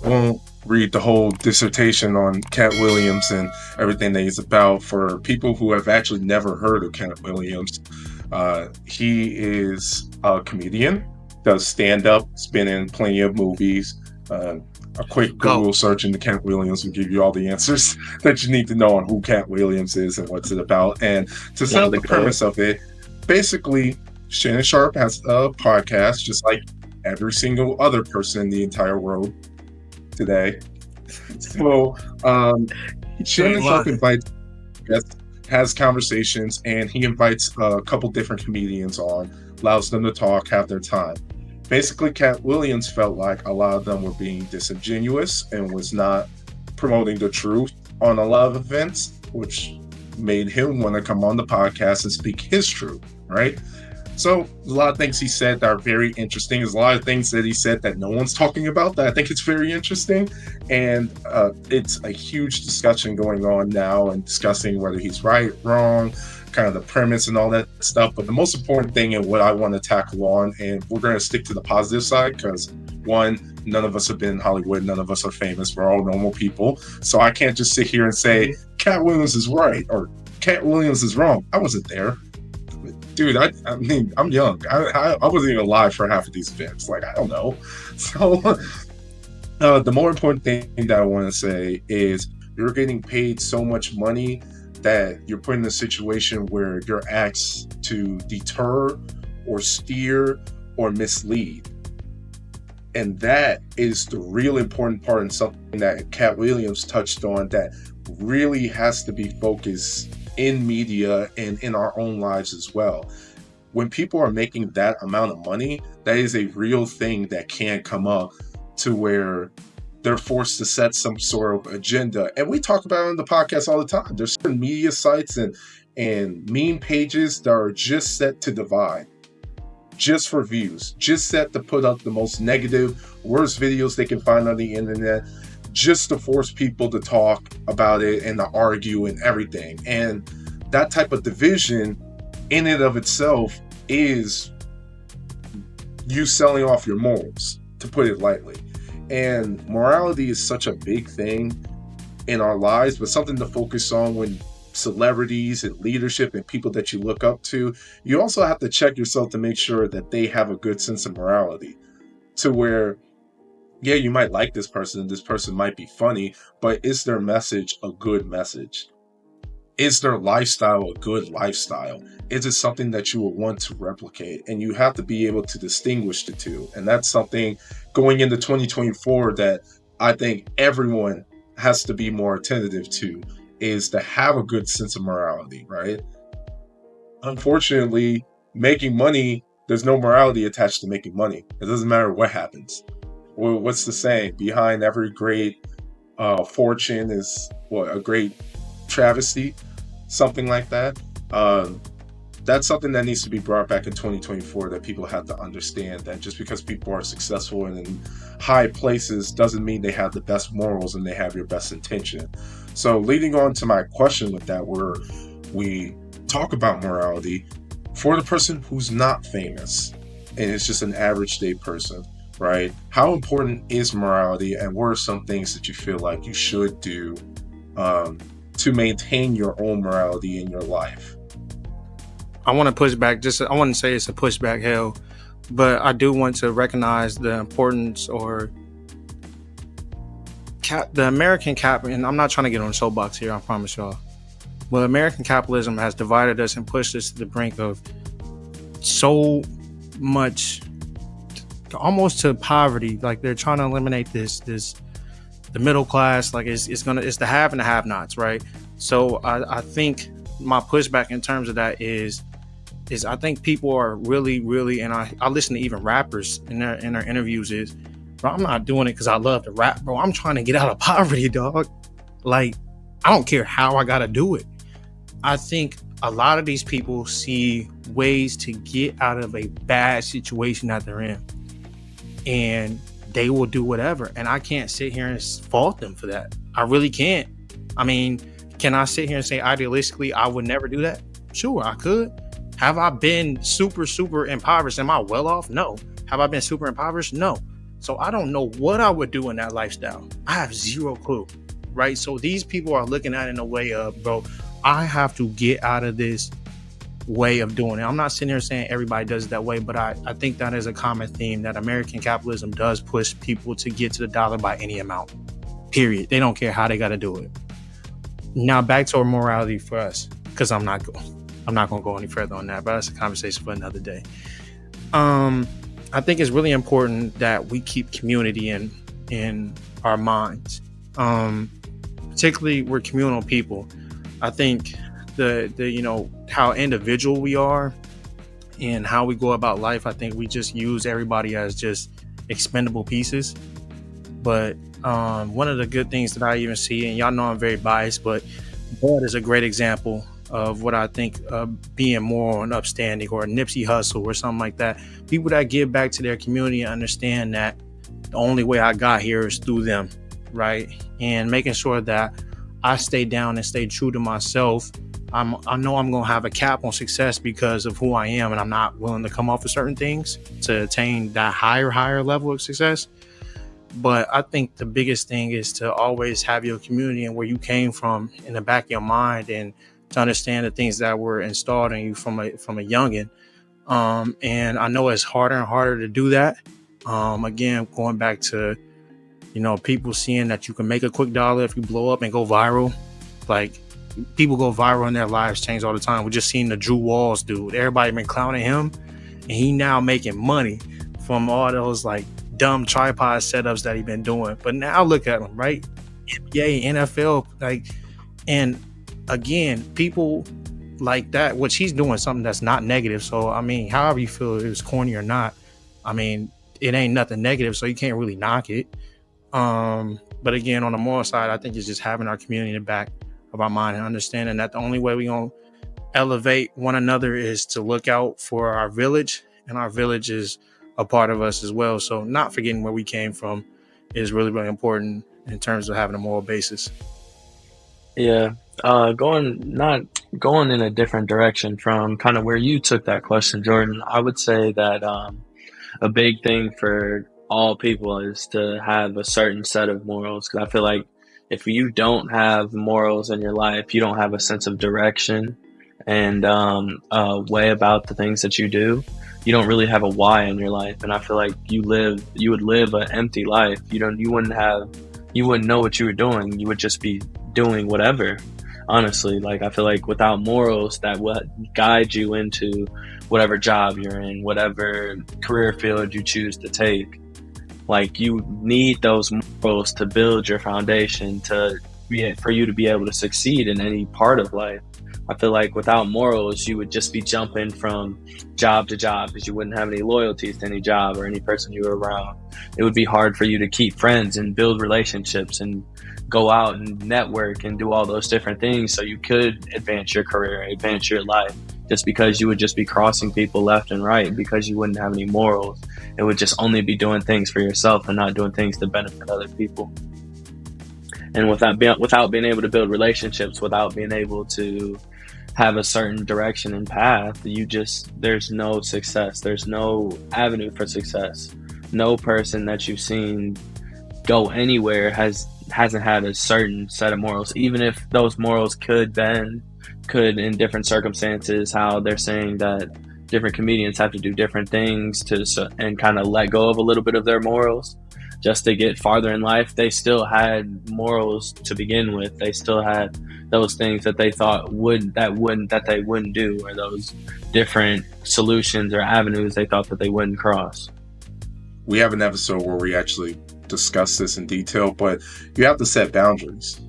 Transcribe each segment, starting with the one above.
won't read the whole dissertation on Katt Williams and everything that he's about. For people who have actually never heard of Katt Williams, he is a comedian, does stand-up, has been in plenty of movies. A quick Go. Google search into Katt Williams will give you all the answers that you need to know on who Katt Williams is and what's it about. And to set up the premise of it, basically, Shannon Sharp has a podcast, just like every single other person in the entire world today. So Shannon Sharp invites guests, has conversations, and he invites a couple different comedians on, allows them to talk, have their time. Basically, Katt Williams felt like a lot of them were being disingenuous and was not promoting the truth on a lot of events, which made him want to come on the podcast and speak his truth, right? So a lot of things he said that are very interesting. There's a lot of things that he said that no one's talking about that I think it's very interesting. And it's a huge discussion going on now and discussing whether he's right, wrong, kind of the premise and all that stuff. But the most important thing and what I want to tackle on, and we're going to stick to the positive side because one, none of us have been in Hollywood. None of us are famous. We're all normal people. So I can't just sit here and say Katt Williams is right or Katt Williams is wrong. I wasn't there. Dude, I mean, I'm young. I wasn't even alive for half of these events. Like, I don't know. So the more important thing that I want to say is you're getting paid so much money that you're put in a situation where you're asked to deter or steer or mislead. And that is the real important part, and something that Katt Williams touched on that really has to be focused in media and in our own lives as well. When people are making that amount of money, that is a real thing that can come up to where they're forced to set some sort of agenda. And we talk about it on the podcast all the time. There's certain media sites and meme pages that are just set to divide, just for views, just set to put up the most negative, worst videos they can find on the internet, just to force people to talk about it and to argue and everything. And that type of division in and of itself is you selling off your morals, to put it lightly. And morality is such a big thing in our lives, but something to focus on when celebrities and leadership and people that you look up to, you also have to check yourself to make sure that they have a good sense of morality, to where yeah, you might like this person and this person might be funny, but is their message a good message? Is their lifestyle a good lifestyle? Is it something that you will want to replicate? And you have to be able to distinguish the two. And that's something going into 2024 that I think everyone has to be more attentive to, is to have a good sense of morality, right? Unfortunately, making money, there's no morality attached to making money. It doesn't matter what happens. Well, what's the saying? Behind every great fortune is a great travesty, something like that. That's something that needs to be brought back in 2024, that people have to understand that just because people are successful and in high places doesn't mean they have the best morals and they have your best intention. So leading on to my question with that, where we talk about morality for the person who's not famous and it's just an average day person, right? How important is morality, and what are some things that you feel like you should do to maintain your own morality in your life? I want to push back. I want to say it's a pushback, hell, but I do want to recognize the importance or the American cap. And I'm not trying to get on a soapbox here, I promise y'all. But American capitalism has divided us and pushed us to the brink of so much, almost to poverty. Like, they're trying to eliminate the middle class. Like, it's the have and the have-nots, right? So I think my pushback in terms of that is I think people are really, really, and I listen to even rappers in their interviews, is, bro, I'm not doing it because I love to rap, bro. I'm trying to get out of poverty, dog. Like, I don't care how I gotta do it. I think a lot of these people see ways to get out of a bad situation that they're in, and they will do whatever. And I can't sit here and fault them for that. I really can't. I mean, can I sit here and say idealistically I would never do that? Sure, I could. Have I been super, super impoverished? Am I well off? No. Have I been super impoverished? No. So I don't know what I would do in that lifestyle. I have zero clue, right? So these people are looking at it in a way of, bro, I have to get out of this way of doing it. I'm not sitting here saying everybody does it that way, but I think that is a common theme, that American capitalism does push people to get to the dollar by any amount, period. They don't care how they got to do it. Now back to our morality for us, because I'm not going to go any further on that, but that's a conversation for another day. I think it's really important that we keep community in our minds. Particularly we're communal people. I think the how individual we are and how we go about life, I think we just use everybody as just expendable pieces. But one of the good things that I even see, and y'all know I'm very biased, but Bud is a great example of what I think being moral and upstanding, or Nipsey Hussle or something like that. People that give back to their community and understand that the only way I got here is through them, right? And making sure that I stay down and stay true to myself. I know I'm going to have a cap on success because of who I am, and I'm not willing to come off of certain things to attain that higher level of success. But I think the biggest thing is to always have your community and where you came from in the back of your mind, and to understand the things that were installed in you from a youngin'. And I know it's harder and harder to do that. Again, going back to, people seeing that you can make a quick dollar if you blow up and go viral. Like, people go viral and their lives change all the time. We just seen the Drew Walls dude. Everybody been clowning him, and he now making money from all those like dumb tripod setups that he been doing. But now look at him, right? NBA, NFL, like, and again, people like that, which he's doing something that's not negative. So, I mean, however you feel, it was corny or not, I mean, it ain't nothing negative, so you can't really knock it. But again, on the moral side, I think it's just having our community in the back of our mind and understanding that the only way we're going to elevate one another is to look out for our village, and our village is a part of us as well. So not forgetting where we came from is really, really important in terms of having a moral basis. Yeah. Going in a different direction from kind of where you took that question, Jordan, I would say that a big thing for all people is to have a certain set of morals. Because I feel like if you don't have morals in your life, you don't have a sense of direction and a way about the things that you do. You don't really have a why in your life, and I feel like you would live an empty life. You wouldn't know what you were doing. You would just be doing whatever. Honestly, like, I feel like without morals that would guide you into whatever job you're in, whatever career field you choose to take. Like, you need those morals to build your foundation for you to be able to succeed in any part of life. I feel like without morals, you would just be jumping from job to job because you wouldn't have any loyalties to any job or any person you were around. It would be hard for you to keep friends and build relationships and go out and network and do all those different things so you could advance your career, advance your life, just because you would just be crossing people left and right because you wouldn't have any morals. It would just only be doing things for yourself and not doing things to benefit other people. And without being able to build relationships, without being able to have a certain direction and path, there's no success. There's no avenue for success. No person that you've seen go anywhere hasn't had a certain set of morals, even if those morals could in different circumstances, how they're saying that different comedians have to do different things and kind of let go of a little bit of their morals just to get farther in life. They still had morals to begin with. They still had those things that they thought they wouldn't do, or those different solutions or avenues they thought that they wouldn't cross. We have an episode where we actually discuss this in detail, but you have to set boundaries,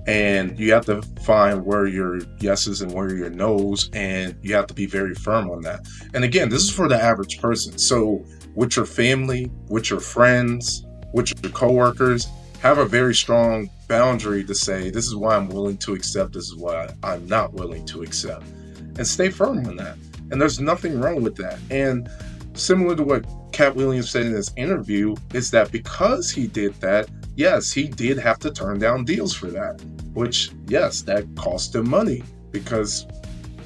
and you have to find where your yeses and where your nos, and you have to be very firm on that. And again, this is for the average person. So with your family, with your friends, with your coworkers, have a very strong boundary to say, this is why I'm willing to accept, this is why I'm not willing to accept, and stay firm on that. And there's nothing wrong with that. And similar to what Katt Williams said in his interview, is that because he did that, yes, he did have to turn down deals for that, which, yes, that cost him money because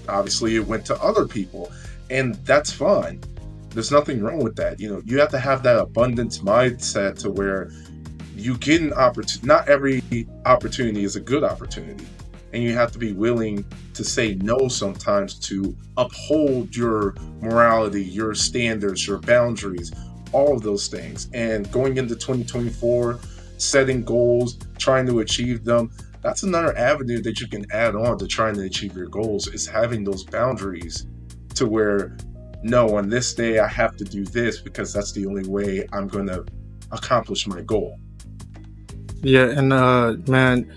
obviously it went to other people, and that's fine. There's nothing wrong with that. You know, you have to have that abundance mindset to where you get an opportunity. Not every opportunity is a good opportunity, and you have to be willing to say no sometimes to uphold your morality, your standards, your boundaries, all of those things. And going into 2024, setting goals, trying to achieve them, that's another avenue that you can add on to trying to achieve your goals, is having those boundaries to where, no, on this day I have to do this because that's the only way I'm going to accomplish my goal. Yeah, and man,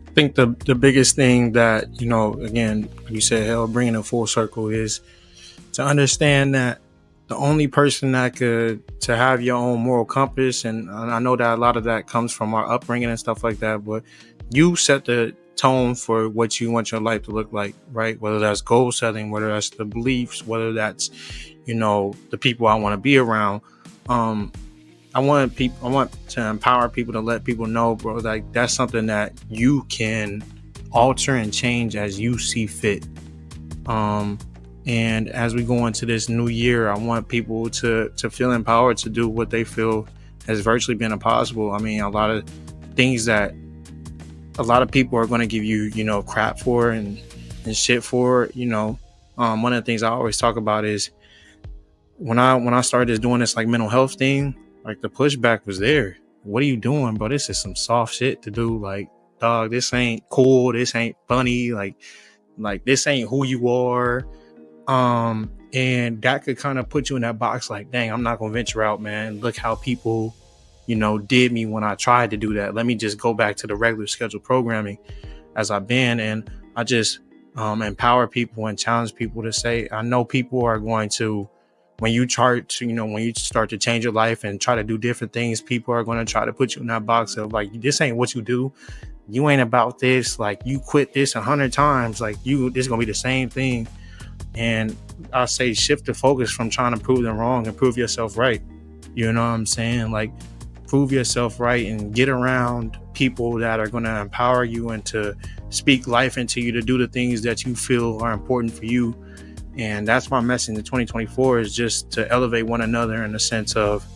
I think the biggest thing that, you know, again, you said, hell, bringing it full circle, is to understand that the only person that could, to have your own moral compass, and I know that a lot of that comes from our upbringing and stuff like that, but you set the tone for what you want your life to look like, right? Whether that's goal setting, whether that's the beliefs, whether that's, you know, the people I want to be around. I want to empower people, to let people know, bro, like that's something that you can alter and change as you see fit. And as we go into this new year, I want people to feel empowered to do what they feel has virtually been impossible. I mean, a lot of things that a lot of people are going to give you, you know, crap for and shit for, you know. One of the things I always talk about is when I started doing this like mental health thing, like the pushback was there. What are you doing, bro? This is some soft shit to do. Like, dog, this ain't cool. This ain't funny. Like this ain't who you are. And that could kind of put you in that box. Like, dang, I'm not gonna venture out, man. Look how people, you know, did me when I tried to do that. Let me just go back to the regular scheduled programming as I've been. And I just empower people and challenge people to say, I know people are going to, when you start to change your life and try to do different things, people are going to try to put you in that box of like, this ain't what you do. You ain't about this. Like, you quit this 100 times. Like, this is going to be the same thing. And I say shift the focus from trying to prove them wrong and prove yourself right. You know what I'm saying? Like, prove yourself right and get around people that are going to empower you and to speak life into you, to do the things that you feel are important for you. And that's my message in 2024, is just to elevate one another in the sense of,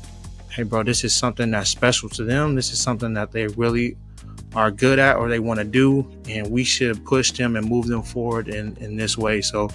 hey, bro, this is something that's special to them. This is something that they really are good at or they want to do. And we should push them and move them forward in this way. So